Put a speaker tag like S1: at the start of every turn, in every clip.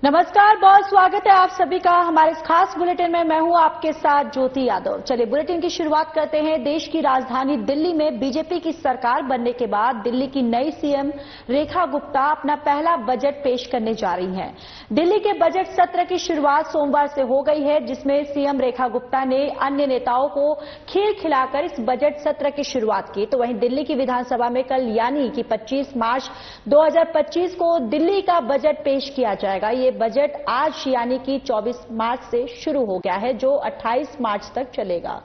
S1: नमस्कार, बहुत स्वागत है आप सभी का हमारे इस खास बुलेटिन में। मैं हूं आपके साथ ज्योति यादव। चलिए बुलेटिन की शुरुआत करते हैं। देश की राजधानी दिल्ली में बीजेपी की सरकार बनने के बाद दिल्ली की नई सीएम रेखा गुप्ता अपना पहला बजट पेश करने जा रही हैं। दिल्ली के बजट सत्र की शुरुआत सोमवार से हो गई है, जिसमें सीएम रेखा गुप्ता ने अन्य नेताओं को खीर खिलाकर इस बजट सत्र की शुरुआत की। तो वहीं दिल्ली की विधानसभा में कल यानी कि 25 मार्च 2025 को दिल्ली का बजट पेश किया जाएगा। ये बजट आज यानी कि 24 मार्च से शुरू हो गया है, जो 28 मार्च तक चलेगा।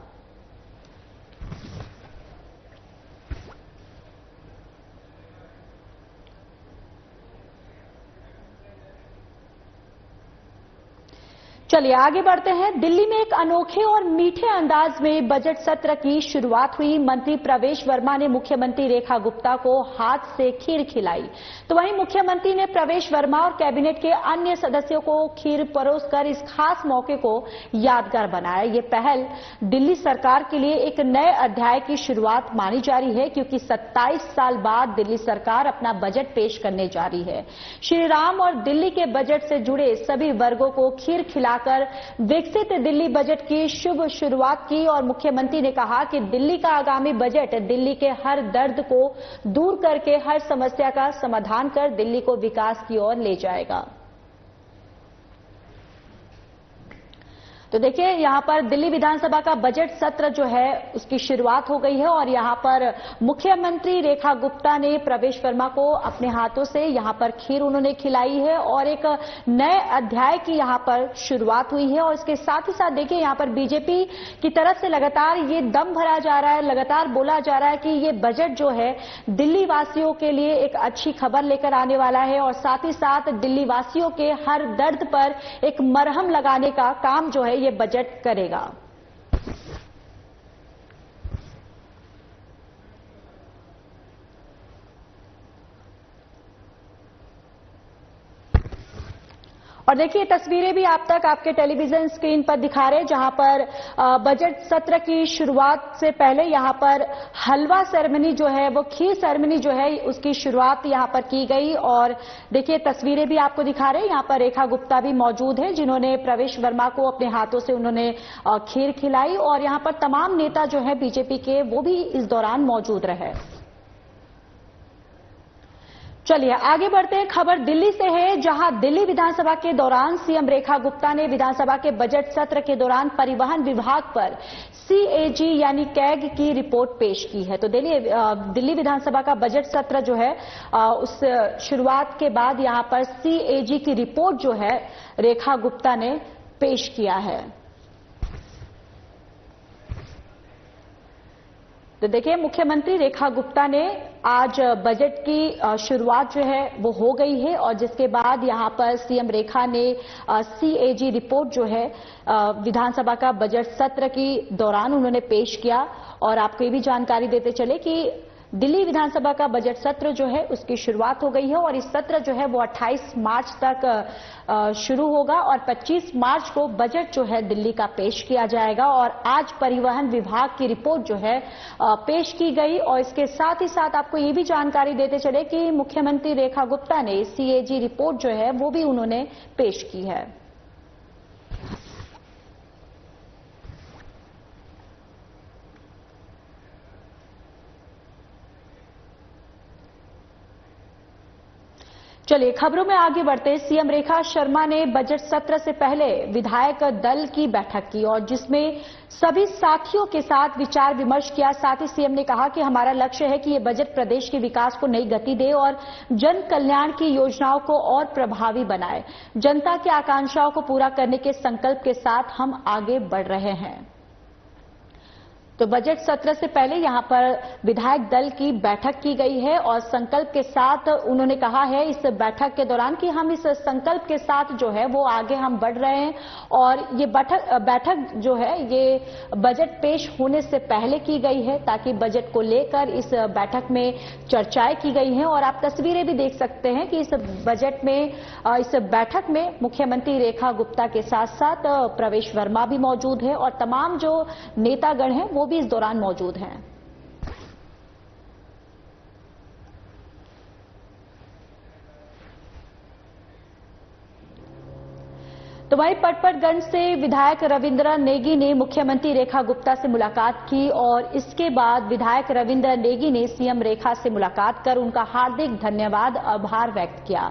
S1: चलिए आगे बढ़ते हैं। दिल्ली में एक अनोखे और मीठे अंदाज में बजट सत्र की शुरुआत हुई। मंत्री प्रवेश वर्मा ने मुख्यमंत्री रेखा गुप्ता को हाथ से खीर खिलाई। तो वहीं मुख्यमंत्री ने प्रवेश वर्मा और कैबिनेट के अन्य सदस्यों को खीर परोसकर इस खास मौके को यादगार बनाया। ये पहल दिल्ली सरकार के लिए एक नए अध्याय की शुरुआत मानी जा रही है, क्योंकि 27 साल बाद दिल्ली सरकार अपना बजट पेश करने जा रही है। श्री राम और दिल्ली के बजट से जुड़े सभी वर्गों को खीर खिला कर विकसित दिल्ली बजट की शुभ शुरुआत की। और मुख्यमंत्री ने कहा कि दिल्ली का आगामी बजट दिल्ली के हर दर्द को दूर करके हर समस्या का समाधान कर दिल्ली को विकास की ओर ले जाएगा। तो देखिए, यहां पर दिल्ली विधानसभा का बजट सत्र जो है उसकी शुरुआत हो गई है और यहां पर मुख्यमंत्री रेखा गुप्ता ने प्रवेश वर्मा को अपने हाथों से यहां पर खीर उन्होंने खिलाई है और एक नए अध्याय की यहां पर शुरुआत हुई है। और इसके साथ ही साथ देखिए, यहां पर बीजेपी की तरफ से लगातार ये दम भरा जा रहा है, लगातार बोला जा रहा है कि ये बजट जो है दिल्ली वासियों के लिए एक अच्छी खबर लेकर आने वाला है और साथ ही साथ दिल्ली वासियों के हर दर्द पर एक मरहम लगाने का काम जो है ये बजट करेगा। और देखिए, तस्वीरें भी आप तक आपके टेलीविजन स्क्रीन पर दिखा रहे हैं, जहां पर बजट सत्र की शुरुआत से पहले यहां पर हलवा सेरेमनी जो है, वो खीर सेरेमनी जो है, उसकी शुरुआत यहां पर की गई। और देखिए, तस्वीरें भी आपको दिखा रहे हैं, यहां पर रेखा गुप्ता भी मौजूद है, जिन्होंने प्रवेश वर्मा को अपने हाथों से उन्होंने खीर खिलाई और यहां पर तमाम नेता जो है बीजेपी के, वो भी इस दौरान मौजूद रहे। चलिए आगे बढ़ते हैं। खबर दिल्ली से है, जहां दिल्ली विधानसभा के दौरान सीएम रेखा गुप्ता ने विधानसभा के बजट सत्र के दौरान परिवहन विभाग पर सीएजी यानी कैग की रिपोर्ट पेश की है। तो दिल्ली विधानसभा का बजट सत्र जो है उस शुरुआत के बाद यहां पर सीएजी की रिपोर्ट जो है रेखा गुप्ता ने पेश किया है। तो देखिए, मुख्यमंत्री रेखा गुप्ता ने आज बजट की शुरुआत जो है वो हो गई है और जिसके बाद यहां पर सीएम रेखा ने सीएजी रिपोर्ट जो है विधानसभा का बजट सत्र की दौरान उन्होंने पेश किया। और आपको ये भी जानकारी देते चले कि दिल्ली विधानसभा का बजट सत्र जो है उसकी शुरुआत हो गई है और इस सत्र जो है वो 28 मार्च तक शुरू होगा और 25 मार्च को बजट जो है दिल्ली का पेश किया जाएगा। और आज परिवहन विभाग की रिपोर्ट जो है पेश की गई। और इसके साथ ही साथ आपको ये भी जानकारी देते चले कि मुख्यमंत्री रेखा गुप्ता ने सीएजी रिपोर्ट जो है वो भी उन्होंने पेश की है। चलिए खबरों में आगे बढ़ते। सीएम रेखा शर्मा ने बजट सत्र से पहले विधायक दल की बैठक की और जिसमें सभी साथियों के साथ विचार विमर्श किया। साथ ही सीएम ने कहा कि हमारा लक्ष्य है कि ये बजट प्रदेश के विकास को नई गति दे और जन कल्याण की योजनाओं को और प्रभावी बनाए। जनता की आकांक्षाओं को पूरा करने के संकल्प के साथ हम आगे बढ़ रहे हैं। तो बजट सत्र से पहले यहां पर विधायक दल की बैठक की गई है और संकल्प के साथ उन्होंने कहा है इस बैठक के दौरान कि हम इस संकल्प के साथ जो है वो आगे हम बढ़ रहे हैं। और ये बैठक जो है ये बजट पेश होने से पहले की गई है ताकि बजट को लेकर इस बैठक में चर्चाएं की गई हैं। और आप तस्वीरें भी देख सकते हैं कि इस बजट में इस बैठक में मुख्यमंत्री रेखा गुप्ता के साथ साथ प्रवेश वर्मा भी मौजूद है और तमाम जो नेतागण हैं वो भी इस दौरान मौजूद हैं। तो वहीं पटपटगंज से विधायक रविंद्र नेगी ने मुख्यमंत्री रेखा गुप्ता से मुलाकात की और इसके बाद विधायक रविंद्र नेगी ने सीएम रेखा से मुलाकात कर उनका हार्दिक धन्यवाद आभार व्यक्त किया।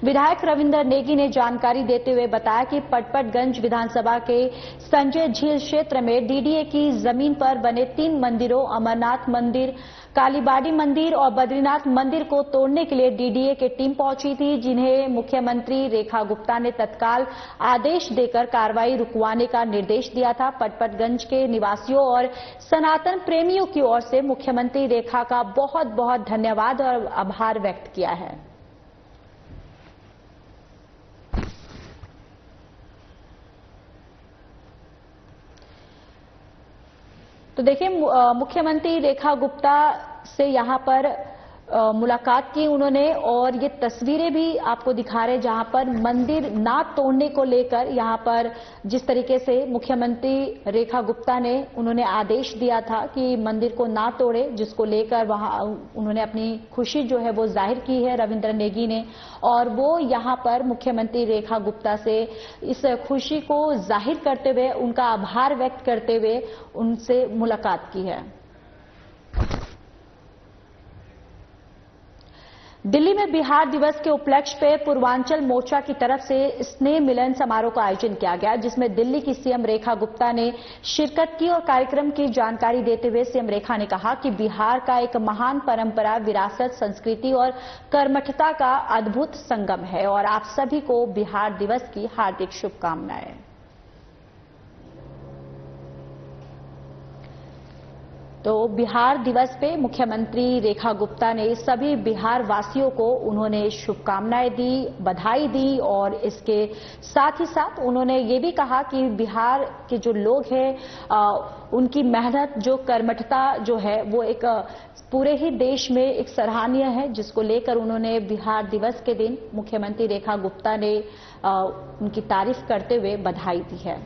S1: विधायक रविंद्र नेगी ने जानकारी देते हुए बताया कि पटपटगंज विधानसभा के संजय झील क्षेत्र में डीडीए की जमीन पर बने 3 मंदिरों अमरनाथ मंदिर, कालीबाड़ी मंदिर और बद्रीनाथ मंदिर को तोड़ने के लिए डीडीए की टीम पहुंची थी, जिन्हें मुख्यमंत्री रेखा गुप्ता ने तत्काल आदेश देकर कार्रवाई रुकवाने का निर्देश दिया था। पटपटगंज के निवासियों और सनातन प्रेमियों की ओर से मुख्यमंत्री रेखा का बहुत बहुत धन्यवाद और आभार व्यक्त किया है। तो देखिए, मुख्यमंत्री रेखा गुप्ता से यहां पर मुलाकात की उन्होंने और ये तस्वीरें भी आपको दिखा रहे हैं जहां पर मंदिर ना तोड़ने को लेकर यहां पर जिस तरीके से मुख्यमंत्री रेखा गुप्ता ने उन्होंने आदेश दिया था कि मंदिर को ना तोड़े, जिसको लेकर वहां उन्होंने अपनी खुशी जो है वो जाहिर की है रविंद्र नेगी ने, और वो यहां पर मुख्यमंत्री रेखा गुप्ता से इस खुशी को जाहिर करते हुए उनका आभार व्यक्त करते हुए उनसे मुलाकात की है। दिल्ली में बिहार दिवस के उपलक्ष्य पे पूर्वांचल मोर्चा की तरफ से स्नेह मिलन समारोह का आयोजन किया गया, जिसमें दिल्ली की सीएम रेखा गुप्ता ने शिरकत की और कार्यक्रम की जानकारी देते हुए सीएम रेखा ने कहा कि बिहार का एक महान परंपरा, विरासत, संस्कृति और कर्मठता का अद्भुत संगम है और आप सभी को बिहार दिवस की हार्दिक शुभकामनाएं। तो बिहार दिवस पे मुख्यमंत्री रेखा गुप्ता ने सभी बिहार वासियों को उन्होंने शुभकामनाएं दी, बधाई दी और इसके साथ ही साथ उन्होंने ये भी कहा कि बिहार के जो लोग हैं उनकी मेहनत, जो कर्मठता जो है वो एक पूरे ही देश में एक सराहनीय है, जिसको लेकर उन्होंने बिहार दिवस के दिन मुख्यमंत्री रेखा गुप्ता ने उनकी तारीफ करते हुए बधाई दी है।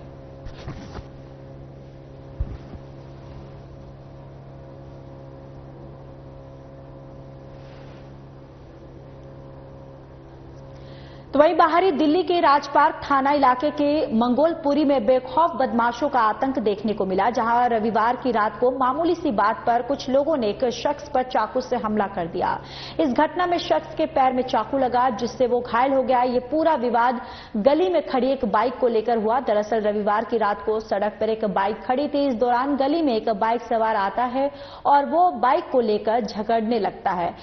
S1: तो वहीं बाहरी दिल्ली के राजपार्क थाना इलाके के मंगोलपुरी में बेखौफ बदमाशों का आतंक देखने को मिला, जहां रविवार की रात को मामूली सी बात पर कुछ लोगों ने एक शख्स पर चाकू से हमला कर दिया। इस घटना में शख्स के पैर में चाकू लगा, जिससे वो घायल हो गया। ये पूरा विवाद गली में खड़ी एक बाइक को लेकर हुआ। दरअसल रविवार की रात को सड़क पर एक बाइक खड़ी थी। इस दौरान गली में एक बाइक सवार आता है और वो बाइक को लेकर झगड़ने लगता है।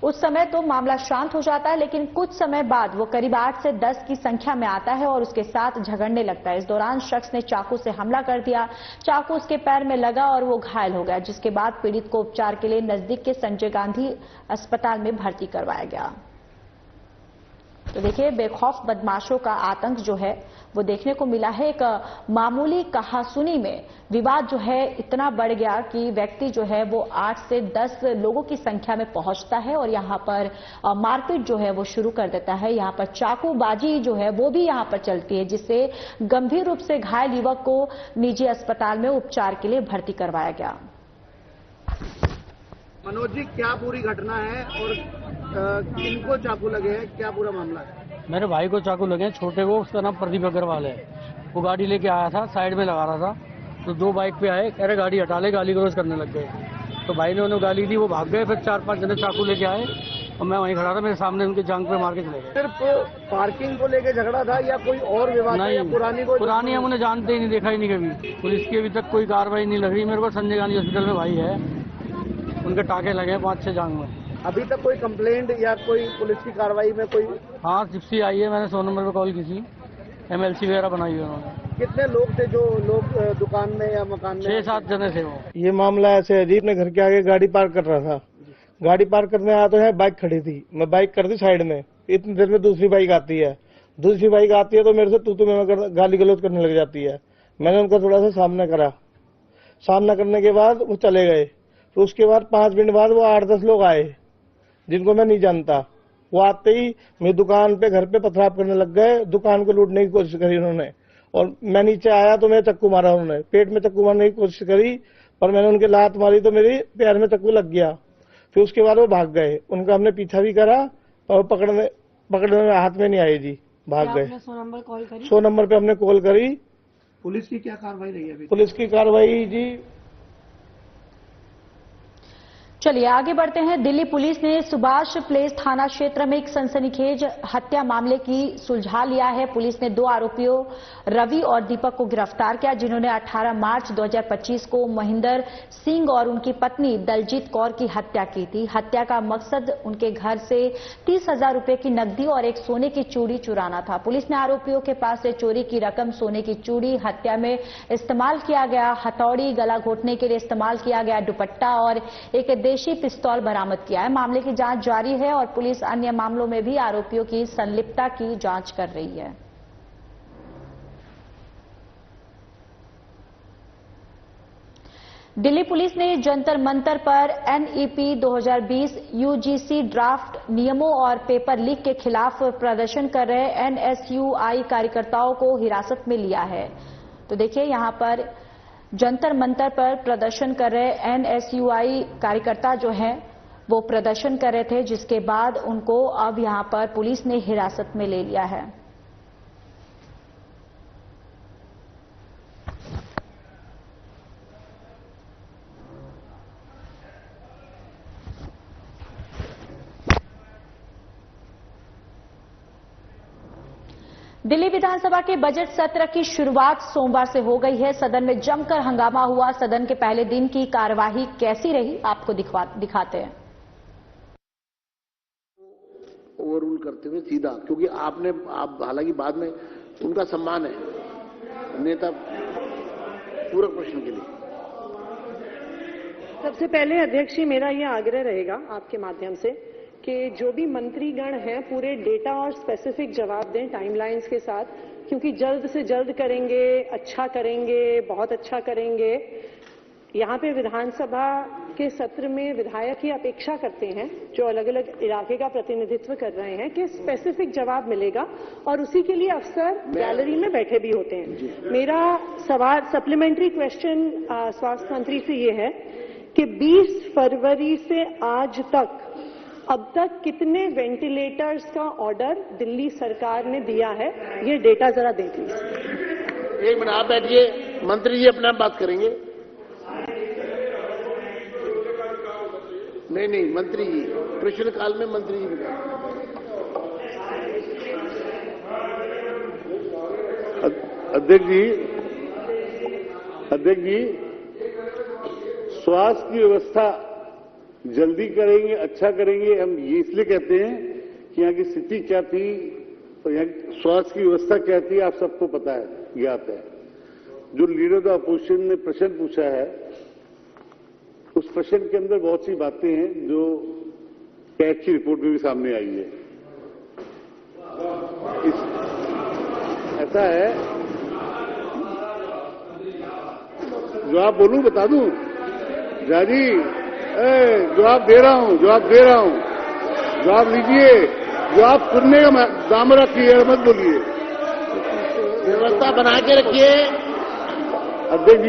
S1: उस समय तो मामला शांत हो जाता है, लेकिन कुछ समय बाद वो करीब 8 से 10 की संख्या में आता है और उसके साथ झगड़ने लगता है। इस दौरान शख्स ने चाकू से हमला कर दिया। चाकू उसके पैर में लगा और वो घायल हो गया, जिसके बाद पीड़ित को उपचार के लिए नजदीक के संजय गांधी अस्पताल में भर्ती करवाया गया। तो देखिए, बेखौफ बदमाशों का आतंक जो है वो देखने को मिला है। एक मामूली कहासुनी में विवाद जो है इतना बढ़ गया कि व्यक्ति जो है वो 8 से 10 लोगों की संख्या में पहुंचता है और यहां पर मारपीट जो है वो शुरू कर देता है। यहां पर चाकूबाजी जो है वो भी यहां पर चलती है, जिससे गंभीर रूप से घायल युवक को निजी अस्पताल में उपचार के लिए भर्ती करवाया गया।
S2: मनोज जी, क्या पूरी घटना है और किनको चाकू लगे हैं, क्या पूरा मामला है?
S3: मेरे भाई को चाकू लगे हैं, छोटे को, उसका नाम प्रदीप अग्रवाल है। वो गाड़ी लेके आया था, साइड में लगा रहा था, तो 2 बाइक पे आए, कह रहे गाड़ी हटा ले, गाली गलौज करने लग गए। तो भाई ने उन्हें गाली दी, वो भाग गए। फिर 4-5 जने चाकू लेके आए और मैं वहीं खड़ा था, मेरे सामने उनके जांघ पे मार के चले गए।
S2: सिर्फ पार्किंग को लेके झगड़ा था या कोई और विवाद?
S3: नहीं,
S2: पुरानी
S3: हम उन्हें जानते ही नहीं, देखा ही नहीं कभी। पुलिस की अभी तक कोई कार्रवाई नहीं लग रही। मेरे को संजय गांधी हॉस्पिटल में भाई है, उनके टाके लगे 5-6 जांघ में।
S2: अभी तक कोई कंप्लेंट या कोई पुलिस की कार्रवाई में कोई?
S3: हाँ, जिप्सी आई है, मैंने 100 नंबर पे कॉल की थी, MLC वगैरह बनाई है उन्होंने।
S2: कितने लोग थे जो लोग दुकान में या मकान में?
S3: 6-7 जने थे वो।
S4: ये मामला ऐसे है जी, अपने घर के आगे गाड़ी पार्क कर रहा था। गाड़ी पार्क करने आया तो है, बाइक खड़ी थी, मैं बाइक कर दी साइड में। इतनी देर में दूसरी बाइक आती है तो मेरे से तू मैं गाली गलौज करने लग जाती है। मैंने उनका थोड़ा सा सामना करा। सामना करने के बाद वो चले गए। तो उसके बाद 5 मिनट बाद वो 8-10 लोग आए, जिनको मैं नहीं जानता। वो आते ही मेरी दुकान पे, घर पे पथराव करने लग गए। दुकान को लूटने की कोशिश करी उन्होंने और मैं नीचे आया तो मैं चक्कू मारा। उन्होंने पेट में चक्कू मारने की कोशिश करी, पर मैंने उनके लात मारी तो मेरे पैर में चक्कू लग गया। फिर उसके बाद वो भाग गए। उनका हमने पीछा भी करा और पकड़ने में हाथ में नहीं आए जी। भाग गए।
S1: 100 नंबर कॉल करी?
S4: 100 नंबर पे हमने कॉल करी।
S2: पुलिस की क्या कार्रवाई रही है अभी?
S4: पुलिस की कार्रवाई जी,
S1: चलिए आगे बढ़ते हैं। दिल्ली पुलिस ने सुभाष प्लेस थाना क्षेत्र में एक सनसनीखेज हत्या मामले की सुलझा लिया है। पुलिस ने 2 आरोपियों रवि और दीपक को गिरफ्तार किया, जिन्होंने 18 मार्च 2025 को महेंद्र सिंह और उनकी पत्नी दलजीत कौर की हत्या की थी। हत्या का मकसद उनके घर से 30,000 रुपए की नकदी और एक सोने की चूड़ी चुराना था। पुलिस ने आरोपियों के पास से चोरी की रकम, सोने की चूड़ी, हत्या में इस्तेमाल किया गया हथौड़ी, गला घोटने के लिए इस्तेमाल किया गया दुपट्टा और एक देशी पिस्तौल बरामद किया है। मामले की जांच जारी है और पुलिस अन्य मामलों में भी आरोपियों की संलिप्तता की जांच कर रही है। दिल्ली पुलिस ने जंतर मंतर पर एनईपी 2020 यूजीसी ड्राफ्ट नियमों और पेपर लीक के खिलाफ प्रदर्शन कर रहे एनएसयूआई कार्यकर्ताओं को हिरासत में लिया है। तो देखिए यहां पर जंतर मंतर पर प्रदर्शन कर रहे एनएसयूआई कार्यकर्ता जो हैं वो प्रदर्शन कर रहे थे, जिसके बाद उनको अब यहां पर पुलिस ने हिरासत में ले लिया है। दिल्ली विधानसभा के बजट सत्र की शुरुआत सोमवार से हो गई है। सदन में जमकर हंगामा हुआ। सदन के पहले दिन की कार्यवाही कैसी रही, आपको दिखाते हैं।
S5: ओवररूल करते हुए सीधा, क्योंकि आप हालांकि बाद में उनका सम्मान है नेता, पूरक प्रश्न के लिए।
S6: सबसे पहले अध्यक्ष जी, मेरा यह आग्रह रहेगा आपके माध्यम से कि जो भी मंत्रीगण हैं पूरे डेटा और स्पेसिफिक जवाब दें टाइमलाइंस के साथ, क्योंकि जल्द से जल्द करेंगे, अच्छा करेंगे, बहुत अच्छा करेंगे। यहाँ पे विधानसभा के सत्र में विधायक ही अपेक्षा करते हैं जो अलग अलग इलाके का प्रतिनिधित्व कर रहे हैं कि स्पेसिफिक जवाब मिलेगा, और उसी के लिए अफसर गैलरी में बैठे भी होते हैं। मेरा सवाल, सप्लीमेंट्री क्वेश्चन स्वास्थ्य मंत्री से ये है कि 20 फरवरी से आज तक अब तक कितने वेंटिलेटर्स का ऑर्डर दिल्ली सरकार ने दिया है, ये डेटा जरा दें प्लीज।
S5: 1 मिनट आप बैठिए, मंत्री जी अपना बात करेंगे। नहीं, मंत्री जी प्रश्नकाल में मंत्री जी
S7: अध्यक्ष जी, स्वास्थ्य की व्यवस्था जल्दी करेंगे, अच्छा करेंगे। हम ये इसलिए कहते हैं कि यहाँ की स्थिति क्या थी और यहाँ की स्वास्थ्य की व्यवस्था क्या थी, आप सबको पता है, ज्ञात है। जो लीडर ऑफ अपोजिशन ने प्रश्न पूछा है, उस प्रश्न के अंदर बहुत सी बातें हैं जो कैट की रिपोर्ट में भी सामने आई है। ऐसा है, जो आप बोलूं बता दूं जाजी, जवाब दे रहा हूं, जवाब लीजिए। जवाब सुनने का दाम रखिए, मत बोलिए।
S5: व्यवस्था बना के रखिए।
S7: अध्यक्ष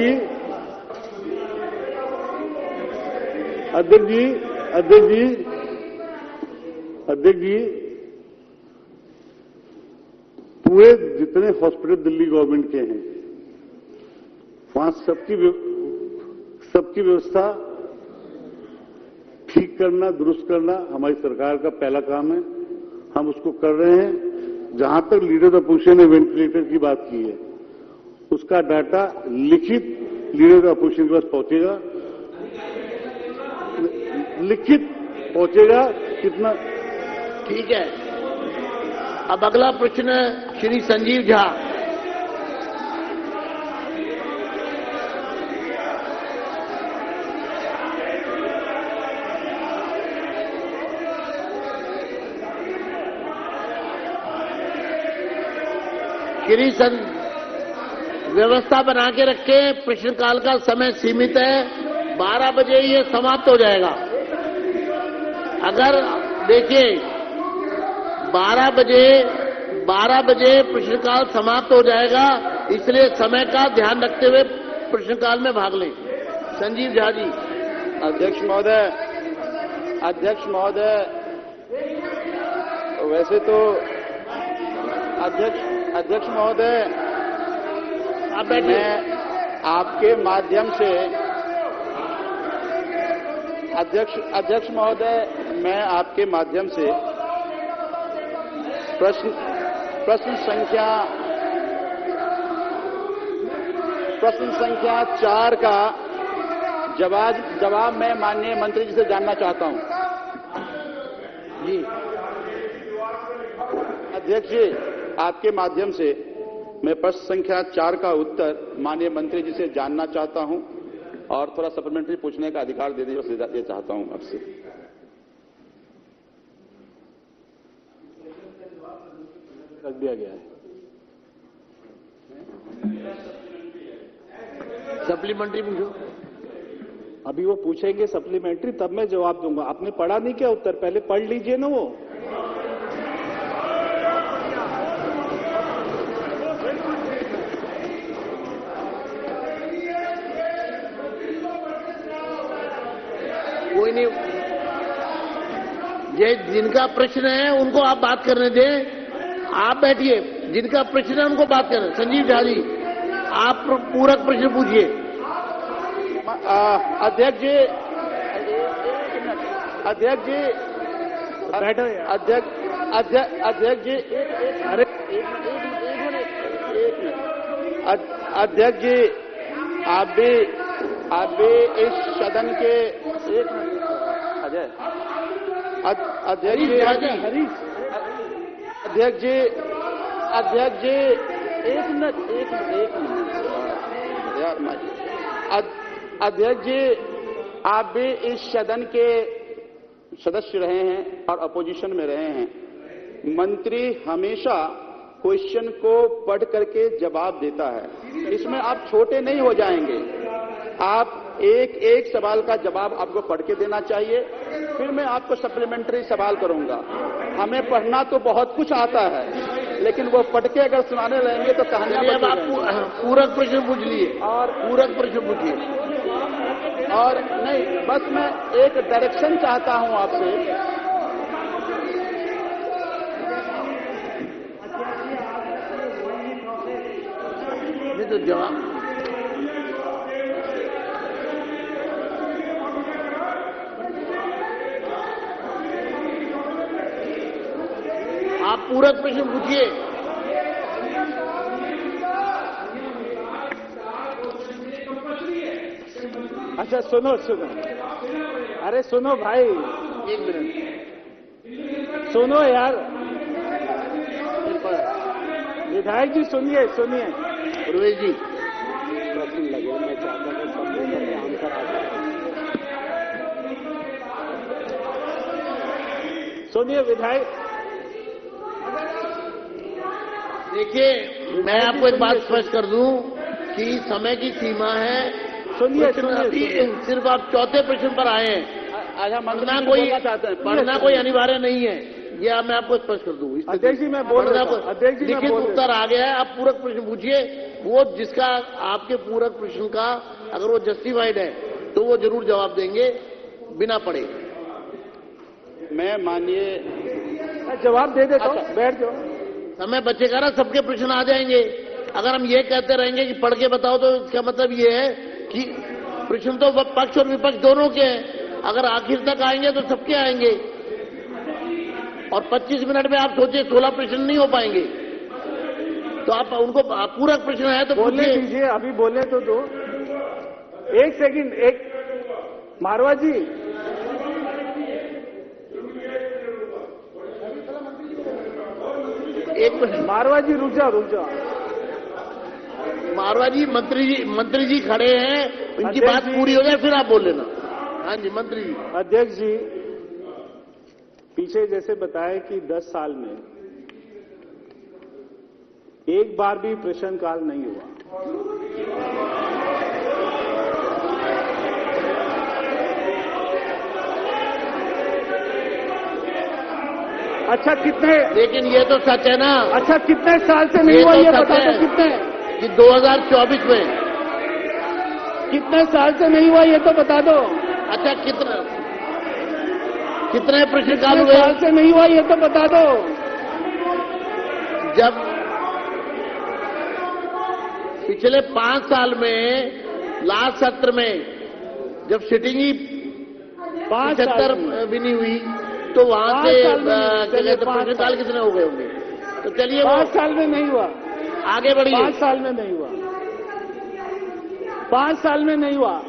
S7: जी, पूरे जितने हॉस्पिटल दिल्ली गवर्नमेंट के हैं, वहां सबकी व्यवस्था ठीक करना, दुरुस्त करना हमारी सरकार का पहला काम है। हम उसको कर रहे हैं। जहां तक लीडर ऑफ अपोजिशन ने वेंटिलेटर की बात की है, उसका डाटा लिखित लीडर ऑफ अपोजिशन के पास पहुंचेगा, लिखित पहुंचेगा। कितना
S5: ठीक है। अब अगला प्रश्न श्री संजीव झा। व्यवस्था बना के रखे। प्रश्नकाल का समय सीमित है, 12 बजे ये समाप्त हो जाएगा। अगर देखिए 12 बजे प्रश्नकाल समाप्त हो जाएगा, इसलिए समय का ध्यान रखते हुए प्रश्नकाल में भाग लें। संजीव झा जी।
S8: अध्यक्ष महोदय, वैसे तो अध्यक्ष महोदय, मैं आपके माध्यम से अध्यक्ष महोदय, मैं आपके माध्यम से प्रश्न संख्या 4 का जवाब मैं माननीय मंत्री जी से जानना चाहता हूं। जी अध्यक्ष जी, आपके माध्यम से मैं प्रश्न संख्या 4 का उत्तर माननीय मंत्री जी से जानना चाहता हूं और थोड़ा सप्लीमेंट्री पूछने का अधिकार दे दीजिए, ये चाहता हूं आपसे। रख दिया गया है।
S5: सप्लीमेंट्री पूछो।
S8: अभी वो पूछेंगे सप्लीमेंट्री, तब मैं जवाब दूंगा। आपने पढ़ा नहीं क्या उत्तर? पहले पढ़ लीजिए ना वो।
S5: कोई नहीं, ये जिनका प्रश्न है उनको आप बात करने दें। आप बैठिए, जिनका प्रश्न है उनको बात करें। संजीव झा जी, आप पूरक प्रश्न पूछिए।
S8: अध्यक्ष जी, अध्यक्ष जी, बैठो। अध्यक्ष जी, अरे एक मिनट। अध्यक्ष जी, आप भी इस सदन के एक मिनट। अजय, अध्यक्ष जी, अध्यक्ष जी, एक मिनट। अध्यक्ष जी, आप भी इस सदन के सदस्य रहे हैं और अपोजिशन में रहे हैं। मंत्री हमेशा क्वेश्चन को पढ़ करके जवाब देता है, इसमें आप छोटे नहीं हो जाएंगे। आप एक सवाल का जवाब आपको पढ़ के देना चाहिए, फिर मैं आपको सप्लीमेंट्री सवाल करूंगा। हमें पढ़ना तो बहुत कुछ आता है, लेकिन वो पढ़ के अगर सुनाने लगेंगे तो कहानियां।
S5: अब आप पूरक प्रश्न पूछ लिए और पूरक प्रश्न पूछिए।
S8: और नहीं, बस मैं एक डायरेक्शन चाहता हूं आपसे।
S5: नहीं तो जवाब आप पूरक प्रश्न पूछिए।
S8: अच्छा सुनो, अरे सुनो भाई,
S5: एक मिनट
S8: सुनो यार। विधायक जी सुनिए।
S5: प्रवेश जी,
S8: प्रश्न लगे, मैं चाहता हूँ सब आंसर आ जाए। सुनिए विधायक।
S5: देखिए, मैं आपको एक बात स्पष्ट कर दूं कि समय की सीमा है।
S8: सुनिए,
S5: सिर्फ आप चौथे प्रश्न पर आए हैं। पढ़ना कोई अनिवार्य नहीं है, यह मैं आपको स्पष्ट कर दूं।
S8: अध्यक्ष जी, मैं बोल रहा हूं।
S5: लिखित उत्तर आ गया है, आप पूरक प्रश्न पूछिए। वो जिसका आपके पूरक प्रश्न का अगर वो जस्टिफाइड है तो वो जरूर जवाब देंगे बिना पढ़े।
S8: मैं मानिए जवाब दे देता हूं। बैठ जाओ,
S5: समय बचेगा ना, सबके प्रश्न आ जाएंगे। अगर हम ये कहते रहेंगे कि पढ़ के बताओ, तो इसका मतलब ये है कि प्रश्न तो पक्ष और विपक्ष दोनों के हैं। अगर आखिर तक आएंगे तो सबके आएंगे, और 25 मिनट में आप सोचिए 16 प्रश्न नहीं हो पाएंगे। तो आप उनको पूरा प्रश्न है तो
S8: बोलने दीजिए, अभी बोलने तो दो। एक सेकंड, मारवा जी,
S5: एक मिनट।
S8: मारवा जी रुक जाओ।
S5: मारवा जी, मंत्री जी खड़े हैं, उनकी बात पूरी हो जाए फिर आप बोल लेना। हाँ जी मंत्री जी।
S8: अध्यक्ष जी, पीछे जैसे बताया कि 10 साल में एक बार भी प्रश्नकाल नहीं हुआ। अच्छा कितने,
S5: लेकिन ये तो सच है ना।
S8: अच्छा कितने साल से नहीं हुआ ये बता दो। कितने
S5: कि 2024 में
S8: कितने साल से नहीं हुआ ये तो बता दो।
S5: अच्छा कितने प्रश्नकाल हुए?
S8: साल से नहीं हुआ ये तो बता दो।
S5: जब पिछले 5 साल में लास्ट सत्र में जब सिटिंग ही 75 भी नहीं हुई तो वहां से प्रश्नकाल कितने हो गए होंगे? तो चलिए
S9: 5 साल में नहीं हुआ,
S5: आगे बढ़िए।
S9: 5 साल में नहीं हुआ, 5 साल में नहीं हुआ।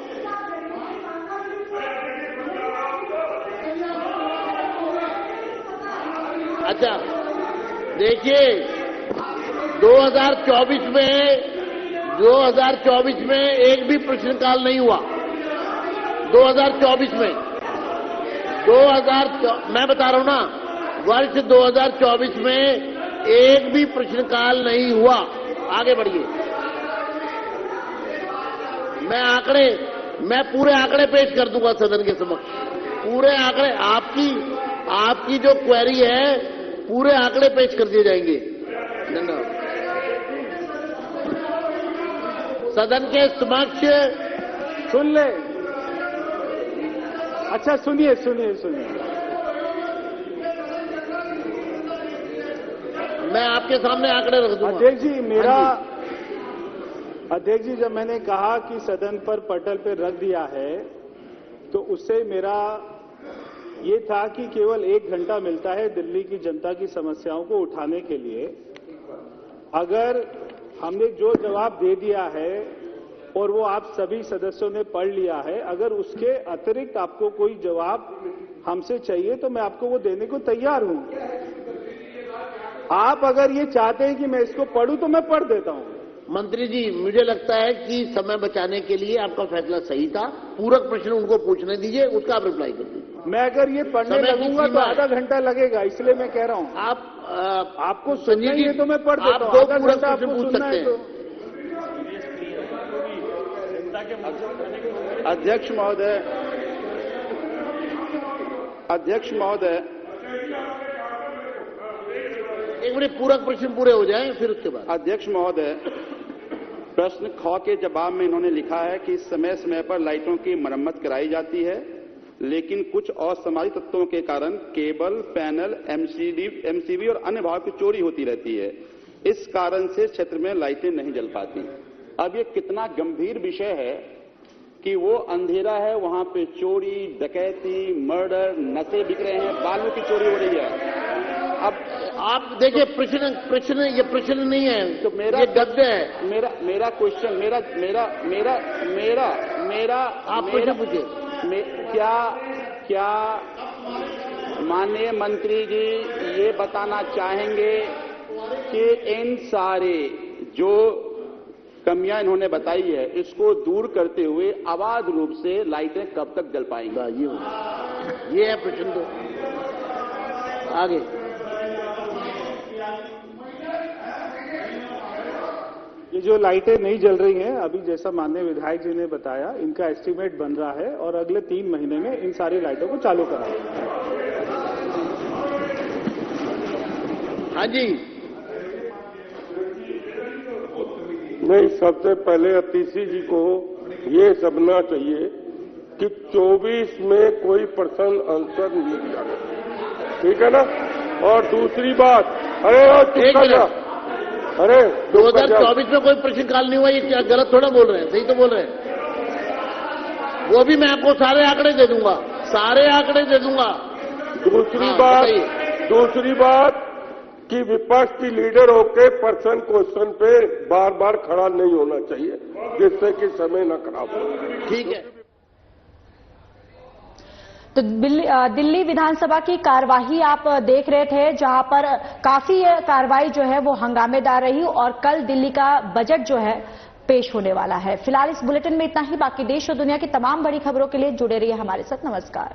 S5: अच्छा देखिए 2024 में एक भी प्रश्नकाल नहीं हुआ। 2024 में मैं बता रहा हूं ना, वर्ष 2024 में एक भी प्रश्नकाल नहीं हुआ। आगे बढ़िए। मैं पूरे आंकड़े पेश कर दूंगा सदन के समक्ष। पूरे आंकड़े आपकी जो क्वेरी है पूरे आंकड़े पेश कर दिए जाएंगे। धन्यवाद। सदन के समक्ष
S9: सुन ले। अच्छा सुनिए।
S5: मैं आपके सामने आंकड़े रख दूंगा।
S9: अध्यक्ष जी जब मैंने कहा कि सदन पर पटल पे रख दिया है तो उससे मेरा ये था कि केवल 1 घंटा मिलता है दिल्ली की जनता की समस्याओं को उठाने के लिए। अगर हमने जो जवाब दे दिया है और वो आप सभी सदस्यों ने पढ़ लिया है, अगर उसके अतिरिक्त आपको कोई जवाब हमसे चाहिए तो मैं आपको वो देने को तैयार हूं। आप अगर ये चाहते हैं कि मैं इसको पढ़ूं तो मैं पढ़ देता हूं।
S5: मंत्री जी मुझे लगता है कि समय बचाने के लिए आपका फैसला सही था। पूरक प्रश्न उनको पूछने दीजिए, उसका आप रिप्लाई कर दीजिए।
S9: मैं अगर ये पढ़ने लगूंगा तो आधा घंटा लगेगा, इसलिए मैं कह रहा हूं। आपको सुनना ही है तो मैं पढ़ देता हूं। आधा घंटा आपको सुनना है तो।
S8: अध्यक्ष महोदय
S5: एक मिनट पूरक प्रश्न पूरे हो जाएं फिर उसके बाद।
S8: अध्यक्ष महोदय, प्रश्न ख के जवाब में इन्होंने लिखा है कि समय समय पर लाइटों की मरम्मत कराई जाती है, लेकिन कुछ असामाजिक तत्वों के कारण केबल, पैनल, एमसीबी और अन्य भागों की चोरी होती रहती है। इस कारण से क्षेत्र में लाइटें नहीं जल पाती। अब ये कितना गंभीर विषय है कि वो अंधेरा है, वहां पे चोरी, डकैती, मर्डर, नशे बिक रहे हैं, बालू की चोरी हो रही है। अब
S5: आप देखिए प्रश्न ये प्रश्न नहीं है तो मेरा गद्य है।
S8: मेरा क्वेश्चन मेरा
S5: आप प्रश्न पूछिए।
S8: क्या माननीय मंत्री जी ये बताना चाहेंगे कि इन सारे जो कमियां इन्होंने बताई है इसको दूर करते हुए अबाध रूप से लाइटें कब तक जल पाएंगी?
S5: ये है प्रश्न। तो आगे
S9: ये जो लाइटें नहीं जल रही हैं, अभी जैसा माननीय विधायक जी ने बताया, इनका एस्टीमेट बन रहा है और अगले 3 महीने में इन सारी लाइटों को चालू कराएंगे।
S5: हाँ जी।
S10: नहीं, सबसे पहले अतिशी जी को ये समझना चाहिए कि 24 में कोई प्रश्न आंसर नहीं किया गया, ठीक है ना। और दूसरी बात, अरे
S5: 2024 में कोई प्रश्नकाल नहीं हुआ, ये क्या गलत थोड़ा बोल रहे हैं, सही तो बोल रहे हैं। वो भी मैं आपको सारे आंकड़े दे दूंगा।
S10: दूसरी बात कि विपक्ष की लीडर होके पर्सन क्वेश्चन पे बार बार खड़ा नहीं होना चाहिए, जिससे कि समय न खराब हो।
S5: ठीक है।
S1: तो दिल्ली विधानसभा की कार्यवाही आप देख रहे थे, जहां पर काफी कार्रवाई जो है वो हंगामेदार रही और कल दिल्ली का बजट जो है पेश होने वाला है। फिलहाल इस बुलेटिन में इतना ही। बाकी देश और दुनिया की तमाम बड़ी खबरों के लिए जुड़े रहिए हमारे साथ। नमस्कार।